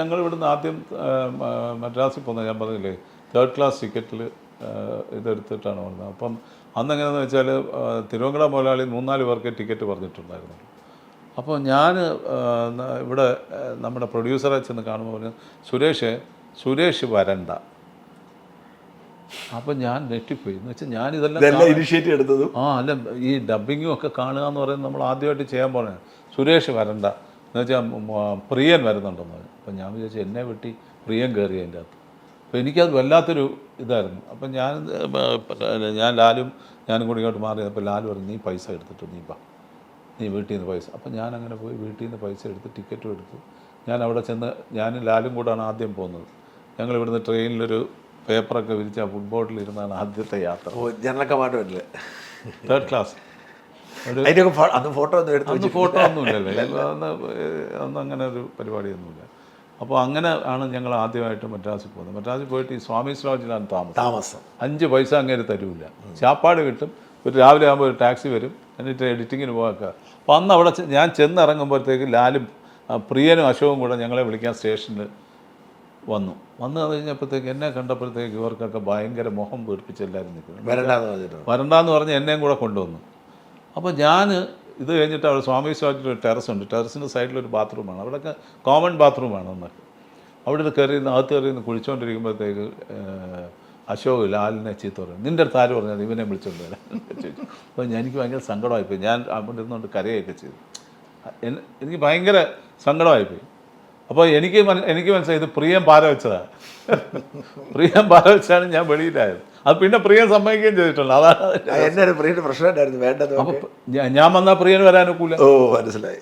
ഞങ്ങൾ ഇവിടുന്ന് ആദ്യം മദ്രാസിൽ പോകുന്നത് ഞാൻ പറഞ്ഞില്ലേ, 3rd ക്ലാസ് ടിക്കറ്റിൽ ഇതെടുത്തിട്ടാണ് വന്നത്. അപ്പം അന്നെങ്ങനെയാണെന്ന് വെച്ചാൽ തിരുവങ്കട മുതലാളി 3-4 പേർക്ക് ടിക്കറ്റ് പറഞ്ഞിട്ടുണ്ടായിരുന്നു. അപ്പോൾ ഞാൻ ഇവിടെ നമ്മുടെ പ്രൊഡ്യൂസറെ ചെന്ന് കാണുമ്പോൾ പറഞ്ഞു, സുരേഷ് വരണ്ട. അപ്പം ഞാൻ നെറ്റിപ്പോയി. എന്ന് വെച്ചാൽ ഞാനിതെല്ലാം ഇനിഷ്യേറ്റീവ് എടുത്തതും അല്ല, ഈ ഡബ്ബിങ്ങും ഒക്കെ കാണുക എന്ന് പറയുന്നത് നമ്മൾ ആദ്യമായിട്ട് ചെയ്യാൻ പോകുന്നത്. സുരേഷ് വരണ്ട എന്ന് വെച്ചാൽ പ്രിയൻ വരുന്നുണ്ടെന്ന് പറഞ്ഞു. അപ്പം ഞാൻ വിചാരിച്ചു എന്നെ വെട്ടി പ്രിയൻ കയറി അതിൻ്റെ അകത്ത്. അപ്പോൾ എനിക്കത് വല്ലാത്തൊരു ഇതായിരുന്നു. അപ്പം ഞാൻ ലാലും ഞാനും കൂടി ഇങ്ങോട്ട് മാറി. അപ്പോൾ ലാലു പറഞ്ഞു, നീ പൈസ എടുത്തിട്ട് നീ വീട്ടിൽ നിന്ന് പൈസ. അപ്പം ഞാനങ്ങനെ പോയി വീട്ടിൽ നിന്ന് പൈസ എടുത്ത് ടിക്കറ്റും എടുത്തു. ഞാൻ അവിടെ ചെന്ന് ഞാനും ലാലും കൂടാണ് ആദ്യം പോകുന്നത്. ഞങ്ങൾ ഇവിടുന്ന് ട്രെയിനിലൊരു പേപ്പറൊക്കെ വിരിച്ച് ആ ഫുട്ബോളിൽ ഇരുന്നാണ് ആദ്യത്തെ യാത്ര. ജനറൽ കമ്പാർട്ട്മെൻറ്റിൽ 3rd ക്ലാസ്. അന്ന് ഫോട്ടോ ഒന്നും എടുത്തു ഫോട്ടോ ഒന്നുമില്ലല്ലോ, അന്ന് അങ്ങനെ ഒരു പരിപാടിയൊന്നുമില്ല. അപ്പോൾ അങ്ങനെ ആണ് ഞങ്ങൾ ആദ്യമായിട്ട് മദ്രാസിൽ പോകുന്നത്. മദ്രാസിൽ പോയിട്ട് ഈ സ്വാമീസ് ലോഡ്ജിലാണ് താമസം. 5 പൈസ അങ്ങേര് തരൂല്ല. ചാപ്പാട് കിട്ടും. ഒരു രാവിലെ ആകുമ്പോൾ ഒരു ടാക്സി വരും, എന്നിട്ട് എഡിറ്റിങ്ങിന് പോകാം. അപ്പോൾ അന്ന് അവിടെ ഞാൻ ചെന്നിറങ്ങുമ്പോഴത്തേക്ക് ലാലും പ്രിയനും അശോകും കൂടെ ഞങ്ങളെ വിളിക്കാൻ സ്റ്റേഷനിൽ വന്നു കഴിഞ്ഞപ്പോഴത്തേക്ക് എന്നെ കണ്ടപ്പോഴത്തേക്ക് ഇവർക്കൊക്കെ ഭയങ്കര മുഖം വീർപ്പിച്ച് എല്ലാവരും നിൽക്കുന്നു. വരണ്ടാന്ന് പറഞ്ഞ് എന്നെയും കൂടെ കൊണ്ടുവന്നു. അപ്പോൾ ഞാൻ ഇത് കഴിഞ്ഞിട്ട് അവിടെ സ്വാമീസ് ലോഡ്ജിൽ ഒരു ടെറസുണ്ട്. ടെറസിൻ്റെ സൈഡിലൊരു ബാത്റൂമാണ്. അവിടെയൊക്കെ കോമൺ ബാത്റൂമാണ് എന്നൊക്കെ. അവിടെ അകത്ത് കയറിയിരുന്ന് കുളിച്ചുകൊണ്ടിരിക്കുമ്പോഴത്തേക്ക് അശോക് ലാലിനെ ചീത്ത പറയും, നിൻ്റെ അടുത്ത് ആര് പറഞ്ഞാൽ ഇവനെ വിളിച്ചോണ്ട് വരാൻ ചോദിച്ചു. അപ്പോൾ എനിക്ക് ഭയങ്കര സങ്കടമായിപ്പോയി. ഞാൻ അവിടെ ഇരുന്നുകൊണ്ട് കരയൊക്കെ ചെയ്തു. എനിക്ക് ഭയങ്കര സങ്കടമായിപ്പോയി. അപ്പോൾ എനിക്ക് മനസ്സിലായി ഇത് പ്രിയം പാര വെച്ചതാണ്. പ്രിയം പാര വെച്ചാണ് ഞാൻ വെളിയിലായത്. അത് പിന്നെ പ്രിയൻ സമ്മതിക്കുകയും ചെയ്തിട്ടുണ്ട്. അതാണ് എന്നെ പ്രിയൻ്റെ പ്രശ്നമുണ്ടായിരുന്നു വേണ്ടത്. അപ്പോൾ ഞാൻ വന്നാൽ പ്രിയന് വരാനൊക്കില്ല. ഓ മനസ്സിലായി.